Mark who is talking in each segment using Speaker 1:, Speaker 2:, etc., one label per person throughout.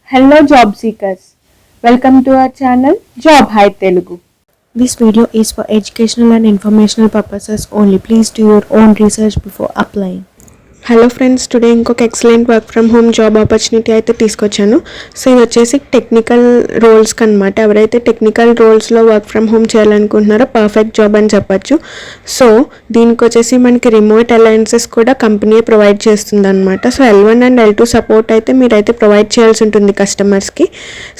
Speaker 1: Hello job seekers, welcome to our channel Job Hai Telugu.
Speaker 2: This video is for educational and informational purposes only. Please do your own research before applying. Hello friends, today ఇంకొక excellent work from home job opportunity అయితే తీసుకొచ్చాను. సో ఇది వచ్చేసి technical రోల్స్కి అనమాట. ఎవరైతే technical రోల్స్లో వర్క్ ఫ్రమ్ హోమ్ చేయాలనుకుంటున్నారో పర్ఫెక్ట్ జాబ్ అని చెప్పచ్చు. సో దీనికి వచ్చేసి మనకి రిమోట్ అలయన్సెస్ కూడా కంపెనీ ప్రొవైడ్ చేస్తుంది అనమాట. So L1 and L2 support అయితే మీరైతే ప్రొవైడ్ చేయాల్సి ఉంటుంది కస్టమర్స్కి.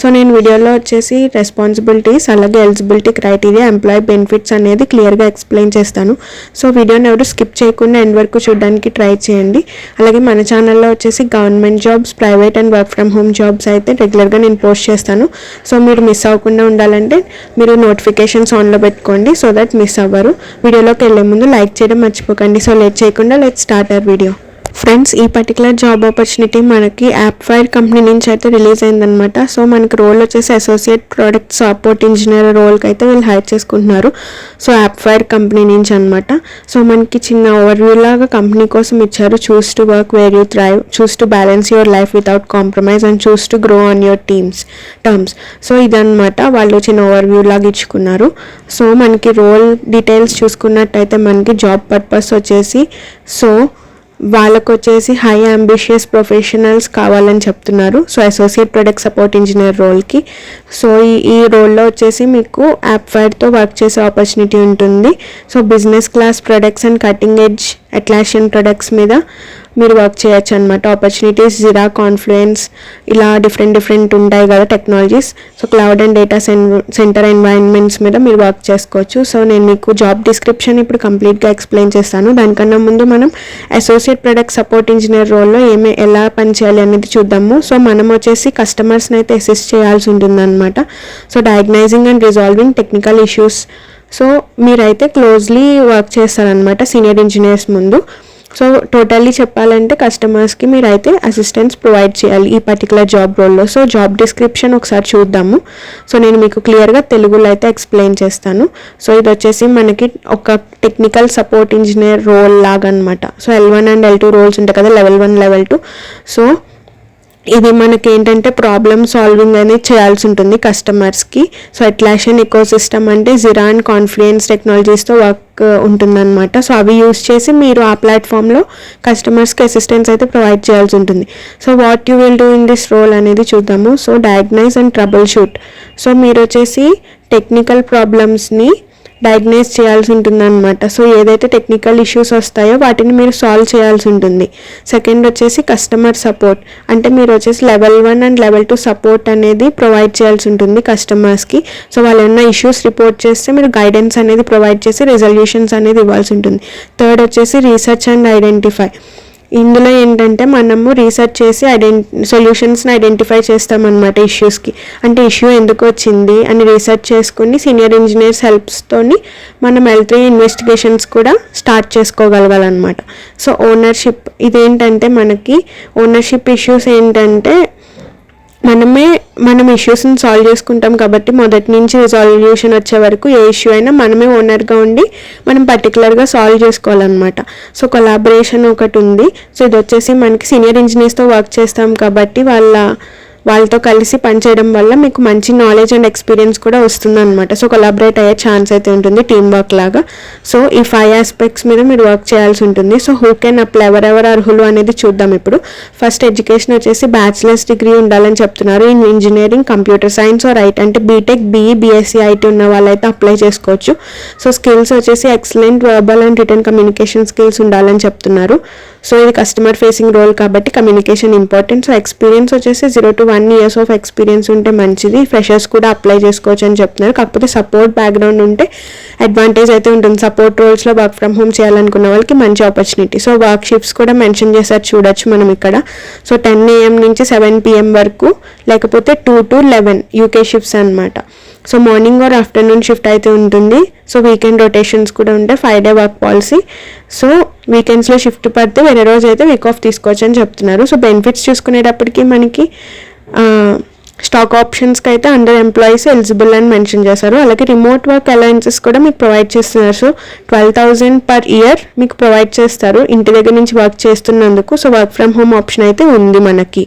Speaker 2: సో నేను వీడియోలో వచ్చేసి రెస్పాన్సిబిలిటీస్ అలాగే ఎలిజిబిలిటీ క్రైటీరియా ఎంప్లాయీ బెనిఫిట్స్ అనేది క్లియర్గా ఎక్స్ప్లెయిన్ చేస్తాను. సో వీడియోని ఎవరు స్కిప్ చేయకుండా ఎండ్ వరకు చూడడానికి ట్రై చేయండి. అలాగే మన ఛానల్లో వచ్చేసి government jobs, private and work from home jobs అయితే రెగ్యులర్గా నేను పోస్ట్ చేస్తాను. సో మీరు మిస్ అవ్వకుండా ఉండాలంటే మీరు నోటిఫికేషన్స్ ఆన్లో పెట్టుకోండి, సో దట్ మిస్ అవ్వరు. వీడియోలోకి వెళ్ళే ముందు లైక్ చేయడం మర్చిపోకండి. సో లేట్ చేయకుండా let's start our video. Friends, ఈ పర్టికులర్ జాబ్ ఆపర్చునిటీ మనకి యాప్ఫైర్ కంపెనీ నుంచి అయితే రిలీజ్ అయిందనమాట. సో మనకి రోల్ వచ్చేసి అసోసియేట్ ప్రొడక్ట్ సపోర్ట్ ఇంజనీర్ రోల్కి అయితే వీళ్ళు హైర్ చేసుకుంటున్నారు. సో యాప్ఫైర్ కంపెనీ నుంచి అనమాట. సో మనకి చిన్న ఓవర్వ్యూ లాగా కంపెనీ కోసం ఇచ్చారు. Choose to work where you thrive, choose to balance your life without compromise and choose to grow on your terms. So ఇదనమాట వాళ్ళు చిన్న ఓవర్వ్యూ లాగా ఇచ్చుకున్నారు. సో మనకి రోల్ డీటెయిల్స్ చూసుకున్నట్టయితే మనకి జాబ్ పర్పస్ వచ్చేసి వాళ్ళకు వచ్చేసి హై అంబిషియస్ ప్రొఫెషనల్స్ కావాలని చెప్తున్నారు. So associate product support engineer రోల్కి. సో ఈ రోల్లో వచ్చేసి మీకు యాప్ఫైర్తో వర్క్ చేసే ఆపర్చునిటీ ఉంటుంది. So business class products and cutting edge Atlassian products మీద మీరు వర్క్ చేయొచ్చు అనమాట. ఆపర్చునిటీస్ జిరా, కాన్ఫ్లుయెన్స్ ఇలా డిఫరెంట్ ఉంటాయి కదా technologies. So cloud and data centre environments మీద మీరు వర్క్ చేసుకోవచ్చు. సో నేను మీకు జాబ్ డిస్క్రిప్షన్ ఇప్పుడు కంప్లీట్గా ఎక్స్ప్లెయిన్ చేస్తాను. దానికన్నా ముందు మనం అసోసియేట్ ప్రొడక్ట్ సపోర్ట్ ఇంజనీర్ రోల్లో ఎలా పనిచేయాలి అనేది చూద్దాము. సో మనం వచ్చేసి కస్టమర్స్ని అయితే అసిస్ట్ చేయాల్సి ఉంటుంది అనమాట. So డయాగ్నైజింగ్ and resolving technical issues. So మీరైతే క్లోజ్లీ వర్క్ చేస్తారనమాట సీనియర్ ఇంజనీర్స్ ముందు. సో టోటల్లీ చెప్పాలంటే కస్టమర్స్కి మీరైతే అసిస్టెన్స్ ప్రొవైడ్ చేయాలి ఈ పర్టికులర్ జాబ్ రోల్లో. సో జాబ్ డిస్క్రిప్షన్ ఒకసారి చూద్దాము. సో నేను మీకు క్లియర్గా తెలుగులో అయితే ఎక్స్ప్లెయిన్ చేస్తాను. సో ఇది వచ్చేసి మనకి ఒక టెక్నికల్ సపోర్ట్ ఇంజనీర్ రోల్ లాగా అనమాట. So L1 and L2 roles ఉంటాయి కదా, లెవెల్ 1, లెవెల్ 2. సో ఇది మనకి ఏంటంటే ప్రాబ్లమ్ సాల్వింగ్ అనేది చేయాల్సి ఉంటుంది కస్టమర్స్కి. సో అట్లాషియన్ ఎకోసిస్టమ్ అంటే జిరా అండ్ కాన్ఫ్లుయెన్స్ టెక్నాలజీస్తో వర్క్ ఉంటుందన్నమాట. సో అవి యూస్ చేసి మీరు ఆ ప్లాట్ఫామ్లో కస్టమర్స్కి అసిస్టెన్స్ అయితే ప్రొవైడ్ చేయాల్సి ఉంటుంది. So what you will do in this role అనేది చూద్దాము. So diagnose and troubleshoot. So మీరు వచ్చేసి టెక్నికల్ ప్రాబ్లమ్స్ని డయాగ్నైజ్ చేయాల్సి ఉంటుంది అనమాట. సో ఏదైతే టెక్నికల్ ఇష్యూస్ వస్తాయో వాటిని మీరు సాల్వ్ చేయాల్సి ఉంటుంది. సెకండ్ వచ్చేసి కస్టమర్ సపోర్ట్. అంటే మీరు వచ్చేసి లెవెల్ 1 అండ్ లెవెల్ 2 సపోర్ట్ అనేది ప్రొవైడ్ చేయాల్సి ఉంటుంది కస్టమర్స్కి. సో వాళ్ళు ఏమైనా ఇష్యూస్ రిపోర్ట్ చేస్తే మీరు గైడెన్స్ అనేది ప్రొవైడ్ చేసి రెజల్యూషన్స్ అనేది ఇవ్వాల్సి ఉంటుంది. థర్డ్ వచ్చేసి రీసెర్చ్ అండ్ ఐడెంటిఫై. ఇందులో ఏంటంటే మనము రీసెర్చ్ చేసి సొల్యూషన్స్ని ఐడెంటిఫై చేస్తామన్నమాట ఇష్యూస్కి. అంటే ఇష్యూ ఎందుకు వచ్చింది అని రీసెర్చ్ చేసుకుని సీనియర్ ఇంజనీర్స్ హెల్ప్స్తోని మనం L3 ఇన్వెస్టిగేషన్స్ కూడా స్టార్ట్ చేసుకోగలగాలన్నమాట. So ownership. ఇదేంటంటే మనకి ఓనర్షిప్ ఇష్యూస్ ఏంటంటే మనం ఇష్యూస్ని సాల్వ్ చేసుకుంటాం కాబట్టి మొదటి నుంచి రిజాల్యూషన్ వచ్చే వరకు ఏ ఇష్యూ అయినా మనమే ఓనర్గా ఉండి మనం పర్టికులర్గా సాల్వ్ చేసుకోవాలన్నమాట. సో కొలాబరేషన్ ఒకటి ఉంది. సో ఇది వచ్చేసి మనకి సీనియర్ ఇంజనీర్స్తో వర్క్ చేస్తాం కాబట్టి వాళ్ళతో కలిసి పనిచేయడం వల్ల మీకు మంచి నాలెడ్జ్ అండ్ ఎక్స్పీరియన్స్ కూడా వస్తుందన్నమాట. సో కొలాబరేట్ అయ్యే ఛాన్స్ అయితే ఉంటుంది టీమ్ వర్క్ లాగా. సో ఈ 5 ఆస్పెక్ట్స్ మీద మీరు వర్క్ చేయాల్సి ఉంటుంది. సో హూ కెన్ అప్లై, ఎవరెవరు అర్హులు అనేది చూద్దాం ఇప్పుడు. ఫస్ట్ ఎడ్యుకేషన్ వచ్చేసి బ్యాచిలర్స్ డిగ్రీ ఉండాలని చెప్తున్నారు in engineering, computer science or IT. అంటే బీటెక్, BE, BSc, IT ఉన్న వాళ్ళైతే అప్లై చేసుకోవచ్చు. సో స్కిల్స్ వచ్చేసి excellent verbal and return communication skills ఉండాలని చెప్తున్నారు. సో ఇది కస్టమర్ ఫేసింగ్ రోల్ కాబట్టి కమ్యూనికేషన్ ఇంపార్టెంట్. సో ఎక్స్పీరియన్స్ వచ్చేసి 0 to 1 years ఆఫ్ ఎక్స్పీరియన్స్ ఉంటే మంచిది. ఫ్రెషర్స్ కూడా అప్లై చేసుకోవచ్చు అని చెప్తున్నారు. కాకపోతే సపోర్ట్ బ్యాక్గ్రౌండ్ ఉంటే అడ్వాంటేజ్ అయితే ఉంటుంది. సపోర్ట్ రోల్స్లో వర్క్ ఫ్రమ్ హోమ్ చేయాలనుకున్న వాళ్ళకి మంచి ఆపర్చునిటీ. సో వర్క్ షిఫ్ట్స్ కూడా మెన్షన్ చేశారు చూడొచ్చు మనం ఇక్కడ. సో 10 AM నుంచి 7 PM వరకు, లేకపోతే 2 to 11 UK షిఫ్ట్స్ అనమాట. So morning or afternoon shift అయితే ఉంటుంది. సో వీకెండ్ రొటేషన్స్ కూడా ఉంటాయి. 5 day వర్క్ పాలసీ. సో వీకెండ్స్లో షిఫ్ట్ పడితే వేరే రోజు అయితే వీక్ ఆఫ్ తీసుకోవచ్చు అని చెప్తున్నారు. సో బెనిఫిట్స్ చూసుకునేటప్పటికి మనకి స్టాక్ ఆప్షన్స్కి అయితే అండర్ ఎంప్లాయీస్ ఎలిజిబుల్ అని మెన్షన్ చేశారు. అలాగే రిమోట్ వర్క్ అలయన్సెస్ కూడా మీకు ప్రొవైడ్ చేస్తున్నారు. సో 12,000 పర్ ఇయర్ మీకు ప్రొవైడ్ చేస్తారు ఇంటి దగ్గర నుంచి వర్క్ చేస్తున్నందుకు. So work from home option అయితే ఉంది మనకి.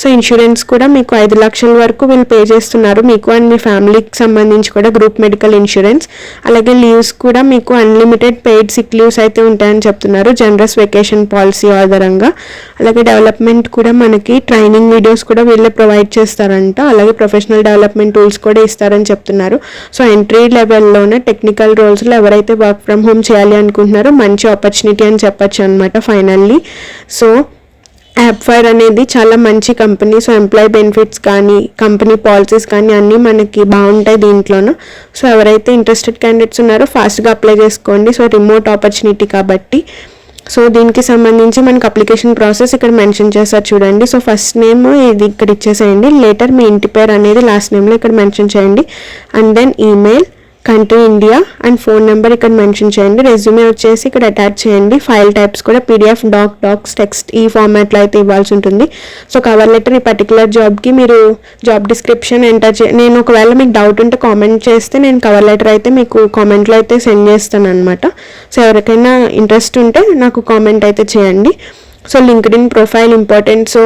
Speaker 2: సో ఇన్సూరెన్స్ కూడా మీకు 5 లక్షల వరకు వీళ్ళు పే చేస్తున్నారు మీకు అండ్ మీ ఫ్యామిలీకి సంబంధించి కూడా గ్రూప్ మెడికల్ ఇన్సూరెన్స్. అలాగే లీవ్స్ కూడా మీకు అన్లిమిటెడ్ పెయిడ్ సిక్ లీవ్స్ అయితే ఉంటాయని చెప్తున్నారు జనరస్ వెకేషన్ పాలసీ ఆధారంగా. అలాగే డెవలప్మెంట్ కూడా మనకి ట్రైనింగ్ వీడియోస్ కూడా వీళ్ళే ప్రొవైడ్ చేస్తారంట. అలాగే ప్రొఫెషనల్ డెవలప్మెంట్ టూల్స్ కూడా ఇస్తారని చెప్తున్నారు. సో ఎంట్రీ లెవెల్లోనే టెక్నికల్ రోల్స్లో ఎవరైతే వర్క్ ఫ్రమ్ హోమ్ చేయాలి అనుకుంటున్నారో మంచి ఆపర్చునిటీ అని చెప్పచ్చు అనమాట ఫైనల్లీ. సో యాప్ఫైర్ అనేది చాలా మంచి కంపెనీ. సో ఎంప్లాయీ బెనిఫిట్స్ కానీ కంపెనీ పాలసీస్ కానీ అన్నీ మనకి బాగుంటాయి దీంట్లోనూ. సో ఎవరైతే ఇంట్రెస్టెడ్ క్యాండిడేట్స్ ఉన్నారో ఫాస్ట్గా అప్లై చేసుకోండి. సో రిమోట్ ఆపర్చునిటీ కాబట్టి. సో దీనికి సంబంధించి మనకి అప్లికేషన్ ప్రాసెస్ ఇక్కడ మెన్షన్ చేశారు చూడండి. సో ఫస్ట్ నేమ్ ఇది ఇక్కడ ఇచ్చేసేయండి. లేటర్ మీ ఇంటి పేరు అనేది లాస్ట్ నేమ్లో ఇక్కడ మెన్షన్ చేయండి. And then email, country India and phone number ఇక్కడ మెన్షన్ చేయండి. రెజ్యూమే వచ్చేసి ఇక్కడ అటాచ్ చేయండి. ఫైల్ టైప్స్ కూడా పీడిఎఫ్, డాక్స్, టెక్స్ట్ ఈ ఫార్మాట్లో అయితే ఇవ్వాల్సి ఉంటుంది. సో కవర్ లెటర్ ఈ పర్టికులర్ జాబ్కి మీరు జాబ్ డిస్క్రిప్షన్ ఎంటర్ నేను ఒకవేళ మీకు డౌట్ ఉంటే కామెంట్ చేస్తే నేను కవర్ లెటర్ అయితే మీకు కామెంట్లో అయితే సెండ్ చేస్తాను అనమాట. సో ఎవరికైనా ఇంట్రెస్ట్ ఉంటే నాకు కామెంట్ అయితే చేయండి. So LinkedIn profile important. So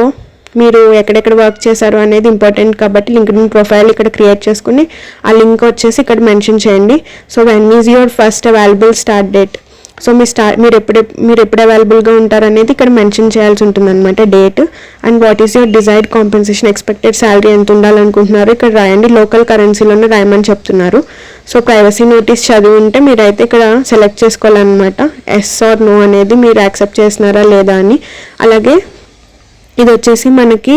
Speaker 2: మీరు ఎక్కడెక్కడ వర్క్ చేశారు అనేది ఇంపార్టెంట్ కాబట్టి లింక్డ్ఇన్ ప్రొఫైల్ ఇక్కడ క్రియేట్ చేసుకుని ఆ లింక్ వచ్చేసి ఇక్కడ మెన్షన్ చేయండి. So when is your first available start date. So మీరు ఎప్పుడు అవైలబుల్గా ఉంటారు అనేది ఇక్కడ మెన్షన్ చేయాల్సి ఉంటుంది అనమాట date. And what is your desired compensation, expected salary ఎంత ఉండాలనుకుంటున్నారు ఇక్కడ రాయండి. లోకల్ కరెన్సీలోనే రాయమని చెప్తున్నారు. సో ప్రైవసీ నోటీస్ చదివి ఉంటే మీరైతే ఇక్కడ సెలెక్ట్ చేసుకోవాలన్నమాట. ఎస్ ఆర్ నో అనేది మీరు యాక్సెప్ట్ చేస్తున్నారా లేదా అని. అలాగే ఇది వచ్చేసి మనకి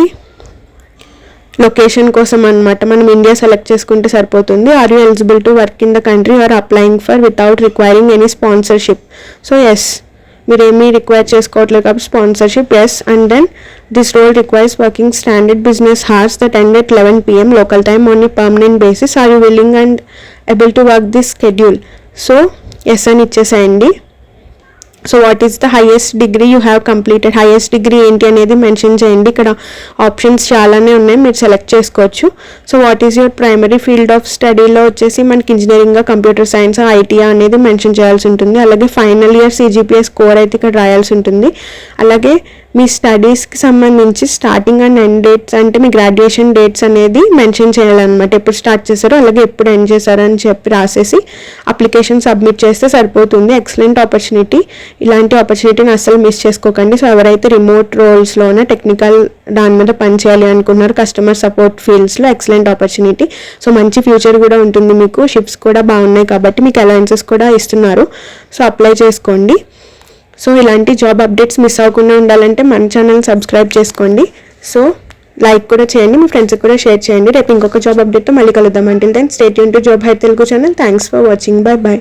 Speaker 2: లొకేషన్ కోసం అనమాట. మనం ఇండియా సెలెక్ట్ చేసుకుంటే సరిపోతుంది. Are you eligible to work in the country or applying for without requiring any sponsorship. So yes, మీరేమీ రిక్వైర్ చేసుకోవట్లేదు కాబట్టి sponsorship yes. And then this role requires working standard business hours that end at 11 PM local time on a permanent basis. Are you willing and able to work this schedule. So yes అని ఇచ్చేసేయండి. So what is the highest degree you have completed, highest degree ఏంటి అనేది mention చేయండి. ఇక్కడ options చాలానే ఉన్నాయి, మీరు select చేసుకోవచ్చు. So what is your primary field of స్టడీలో వచ్చేసి మనకి ఇంజనీరింగ్, కంప్యూటర్ సైన్స్, ఐటీ అనేది మెన్షన్ చేయాల్సి ఉంటుంది. అలాగే ఫైనల్ ఇయర్ CGPA స్కోర్ అయితే ఇక్కడ రాయాల్సి ఉంటుంది. అలాగే మీ స్టడీస్కి సంబంధించి స్టార్టింగ్ అండ్ ఎండ్ డేట్స్ అంటే మీ గ్రాడ్యుయేషన్ డేట్స్ అనేది మెన్షన్ చేయాలన్నమాట. ఎప్పుడు స్టార్ట్ చేశారో అలాగే ఎప్పుడు ఎండ్ చేశారో అని చెప్పి రాసేసి అప్లికేషన్ సబ్మిట్ చేస్తే సరిపోతుంది. Excellent opportunity. ఇలాంటి ఆపర్చునిటీని అస్సలు మిస్ చేసుకోకండి. సో ఎవరైతే రిమోట్ రోల్స్లోనే టెక్నికల్ దాని మీద పనిచేయాలి అనుకున్నారు కస్టమర్ సపోర్ట్ ఫీల్డ్స్లో, ఎక్సలెంట్ ఆపర్చునిటీ. సో మంచి ఫ్యూచర్ కూడా ఉంటుంది మీకు. షిఫ్ట్స్ కూడా బాగున్నాయి కాబట్టి మీకు అలయన్సెస్ కూడా ఇస్తున్నారు. సో అప్లై చేసుకోండి. సో ఇలాంటి జాబ్ అప్డేట్స్ మిస్ అవ్వకుండా ఉండాలంటే మన ఛానల్ సబ్స్క్రైబ్ చేసుకోండి. సో లైక్ కూడా చేయండి, మీ ఫ్రెండ్స్కి కూడా షేర్ చేయండి. రేపు ఇంకొక జాబ్ అప్డేట్తో మళ్ళీ కలుద్దాం. Until then stay tune to job hi Telugu channel. Thanks for watching. By.